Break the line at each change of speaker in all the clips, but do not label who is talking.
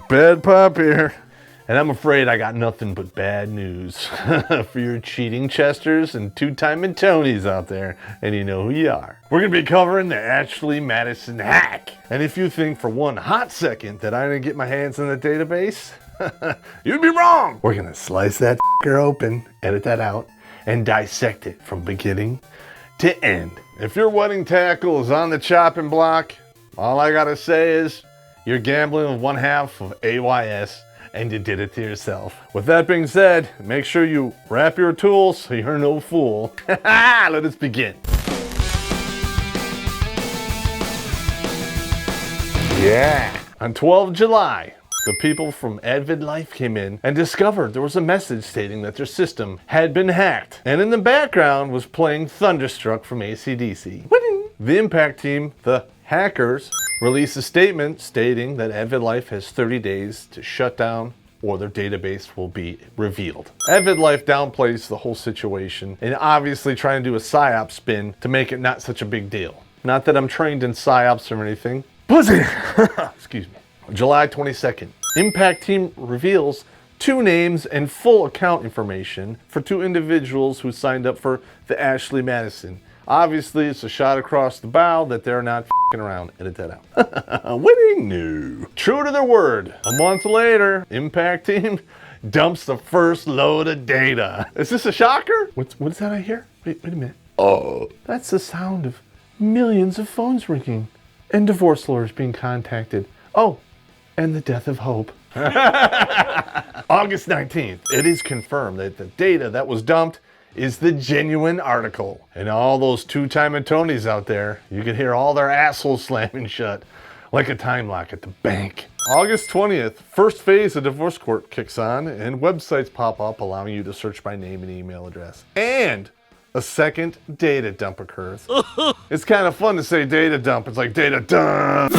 Bad Popp here. And I'm afraid I got nothing but bad news for your cheating Chesters and two-timing Tonys out there. And you know who you are. We're going to be covering the Ashley Madison hack. And if you think for one hot second that I didn't get my hands on the database, you'd be wrong. We're going to slice that f***er open, edit that out, and dissect it from beginning to end. If your wedding tackle is on the chopping block, all I got to say is you're gambling with one half of AYS. And you did it to yourself. With that being said, make sure you wrap your tools so you're no fool. Let us begin. Yeah. On 12 July, the people from Advid Life came in and discovered there was a message stating that their system had been hacked. And in the background was playing Thunderstruck from AC/DC. The impact team, the hackers, released a statement stating that Advid Life has 30 days to shut down or their database will be revealed. Advid Life downplays the whole situation and obviously trying to do a PSYOP spin to make it not such a big deal. Not that I'm trained in PSYOPs or anything. Pussy! Excuse me. July 22nd, impact team reveals 2 names and full account information for 2 individuals who signed up for the Ashley Madison. Obviously, it's a shot across the bow that they're not f***ing around. Edit that out. Winning? No. True to their word. A month later, impact team dumps the first load of data. Is this a shocker? What is that I hear? Wait a minute. Oh. That's the sound of millions of phones ringing and divorce lawyers being contacted. Oh, and the death of hope. August 19th, it is confirmed that the data that was dumped is the genuine article. And all those two-timing Tonys out there, you can hear all their assholes slamming shut like a time lock at the bank. August 20th, first phase of divorce court kicks on and websites pop up allowing you to search by name and email address. And a second data dump occurs. It's kind of fun to say data dump. It's like data dump.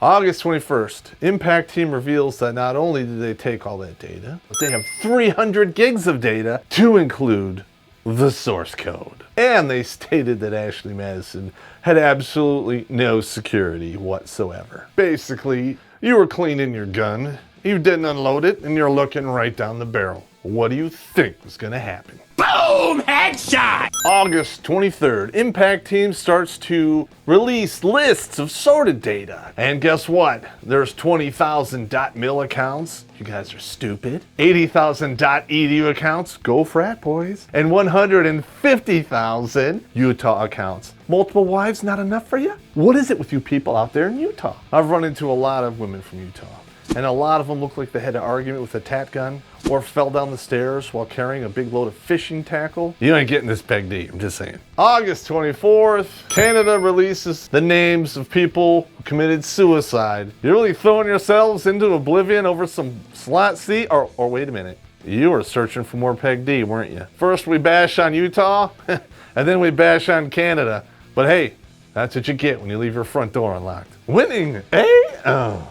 August 21st, impact team reveals that not only did they take all that data, but they have 300 gigs of data to include the source code. And they stated that Ashley Madison had absolutely no security whatsoever. Basically, you were cleaning your gun, you didn't unload it, and you're looking right down the barrel. What do you think was gonna happen? Boom! Headshot! August 23rd, impact team starts to release lists of sorted data. And guess what? There's 20,000 .mil accounts. You guys are stupid. 80,000 .edu accounts. Go frat boys. And 150,000 Utah accounts. Multiple wives not enough for you? What is it with you people out there in Utah? I've run into a lot of women from Utah. And a lot of them look like they had an argument with a tat gun or fell down the stairs while carrying a big load of fishing tackle. You ain't getting this Peg D, I'm just saying. August 24th, Canada releases the names of people who committed suicide. You're really throwing yourselves into oblivion over some slot C? Or wait a minute, you were searching for more Peg D, weren't you? First we bash on Utah, and then we bash on Canada. But hey, that's what you get when you leave your front door unlocked. Winning, eh? Oh.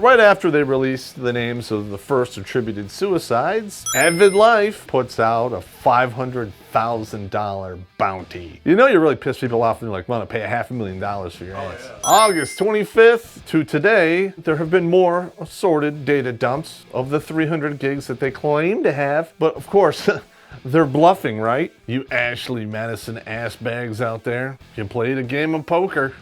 Right after they released the names of the first attributed suicides, Advid Life puts out a $500,000 bounty. You know you really piss people off and you're like, want to pay $500,000 for your ass. Yeah. August 25th to today, there have been more assorted data dumps of the 300 gigs that they claim to have. But of course, they're bluffing, right? You Ashley Madison ass bags out there. You played a game of poker.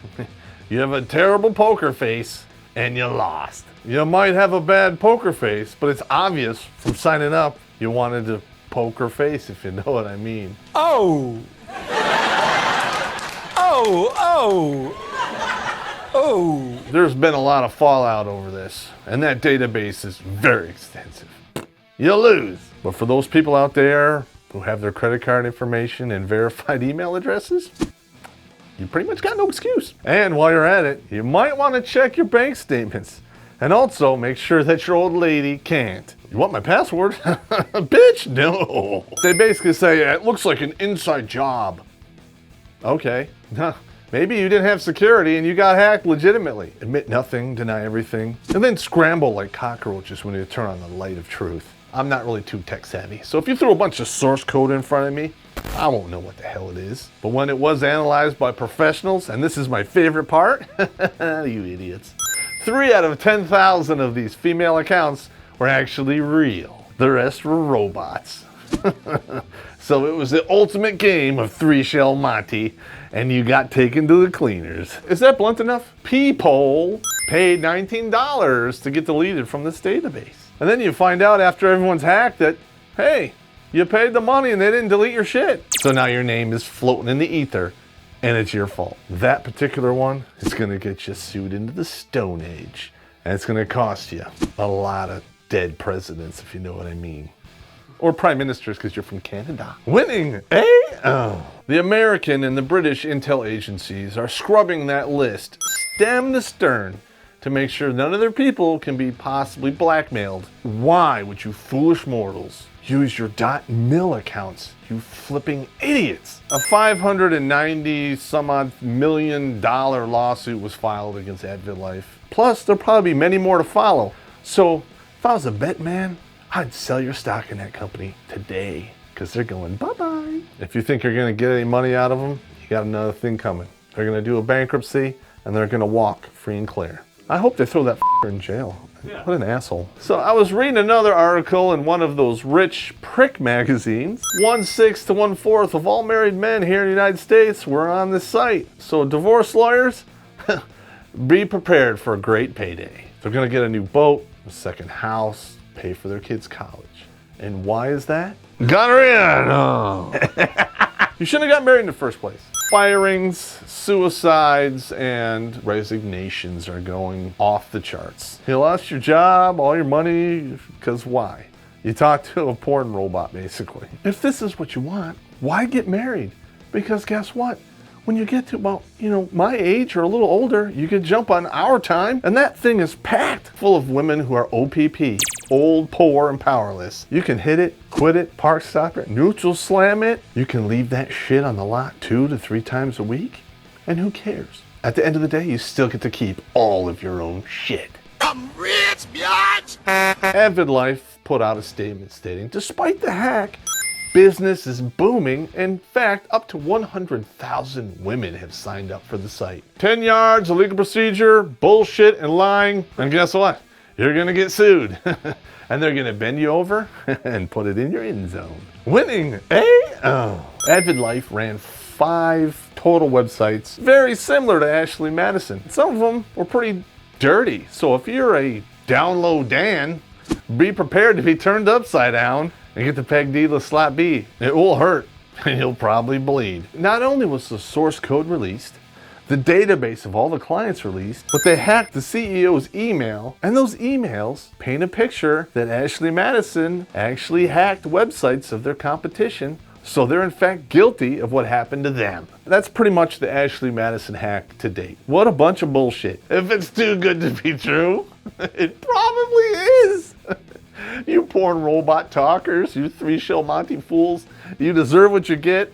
You have a terrible poker face and you lost. You might have a bad poker face, but it's obvious from signing up you wanted to poker face, if you know what I mean. Oh! Oh! There's been a lot of fallout over this, and that database is very extensive. You lose. But for those people out there who have their credit card information and verified email addresses, you pretty much got no excuse. And while you're at it, you might want to check your bank statements. And also make sure that your old lady can't. You want my password? Bitch, no. They basically say, it looks like an inside job. Okay. Maybe you didn't have security and you got hacked legitimately. Admit nothing, deny everything, and then scramble like cockroaches when you turn on the light of truth. I'm not really too tech savvy. So if you threw a bunch of source code in front of me, I won't know what the hell it is. But when it was analyzed by professionals, and this is my favorite part, you idiots, 3 out of 10,000 of these female accounts were actually real. The rest were robots. So it was the ultimate game of 3-shell Monty, and you got taken to the cleaners. Is that blunt enough? People paid $19 to get deleted from this database. And then you find out after everyone's hacked that, hey, you paid the money and they didn't delete your shit. So now your name is floating in the ether, and it's your fault. That particular one is gonna get you sued into the Stone Age, and it's gonna cost you a lot of dead presidents, if you know what I mean. Or prime ministers, because you're from Canada. Winning, eh? Oh. The American and the British intel agencies are scrubbing that list stem to stern to make sure none of their people can be possibly blackmailed. Why would you foolish mortals use your .mil accounts, you flipping idiots? A $590 some odd million lawsuit was filed against AdvidLife. Plus, there'll probably be many more to follow. So, if I was a bet man, I'd sell your stock in that company today, because they're going bye-bye. If you think you're gonna get any money out of them, you got another thing coming. They're gonna do a bankruptcy, and they're gonna walk free and clear. I hope they throw that in jail. Yeah. What an asshole. So I was reading another article in one of those rich prick magazines. 1/6 to 1/4 of all married men here in the United States were on this site. So divorce lawyers, be prepared for a great payday. They're gonna get a new boat, a second house, pay for their kids' college. And why is that? Gonorrhea! No. You shouldn't have got married in the first place. Firings, suicides, and resignations are going off the charts. You lost your job, all your money, because why? You talked to a porn robot, basically. If this is what you want, why get married? Because guess what? When you get to about, my age or a little older, you can jump on our time, and that thing is packed full of women who are OPP, old, poor, and powerless. You can hit it, quit it, park stop it, neutral slam it. You can leave that shit on the lot 2 to 3 times a week, and who cares? At the end of the day, you still get to keep all of your own shit. I'm rich, biatch! AvidLife put out a statement stating, despite the hack, business is booming. In fact, up to 100,000 women have signed up for the site. 10 yards of legal procedure, bullshit and lying. And guess what? You're gonna get sued. And they're gonna bend you over and put it in your end zone. Winning, eh? Oh. AvidLife ran 5 total websites, very similar to Ashley Madison. Some of them were pretty dirty. So if you're a down low Dan, be prepared to be turned upside down and get the peg D to slap B. It will hurt, and you'll probably bleed. Not only was the source code released, the database of all the clients released, but they hacked the CEO's email, and those emails paint a picture that Ashley Madison actually hacked websites of their competition, so they're in fact guilty of what happened to them. That's pretty much the Ashley Madison hack to date. What a bunch of bullshit. If it's too good to be true, it probably is. You porn robot talkers, you 3-shell Monty fools, you deserve what you get.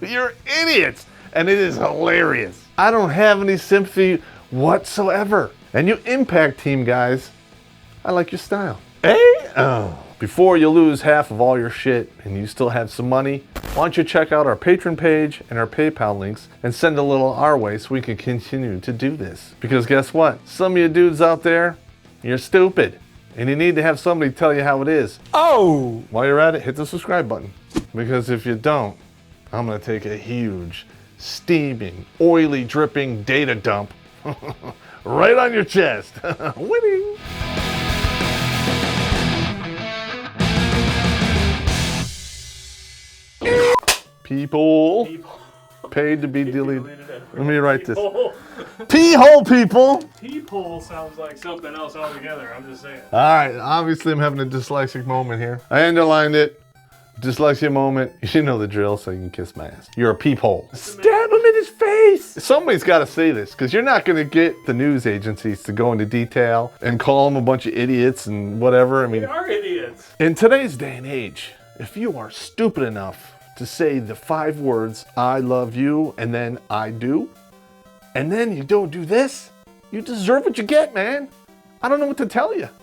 You're idiots, and it is hilarious. I don't have any sympathy whatsoever. And you Impact Team guys, I like your style. Hey? Oh. Before you lose half of all your shit and you still have some money, why don't you check out our Patreon page and our PayPal links and send a little our way so we can continue to do this. Because guess what? Some of you dudes out there, you're stupid. And you need to have somebody tell you how it is. Oh! While you're at it, hit the subscribe button. Because if you don't, I'm gonna take a huge, steaming, oily, dripping data dump right on your chest. Winning! People paid to be deleted. Let me write this. Pee-hole people.
Peephole sounds like something else altogether. I'm just saying.
All right. Obviously, I'm having a dyslexic moment here. I underlined it. Dyslexia moment. You know the drill, so you can kiss my ass. You're a peephole. Stab him in his face. Somebody's got to say this, because you're not going to get the news agencies to go into detail and call them a bunch of idiots and whatever. I mean,
they are idiots.
In today's day and age, if you are stupid enough to say the 5 words, I love you, and then I do, and then you don't do this, you deserve what you get, man. I don't know what to tell you.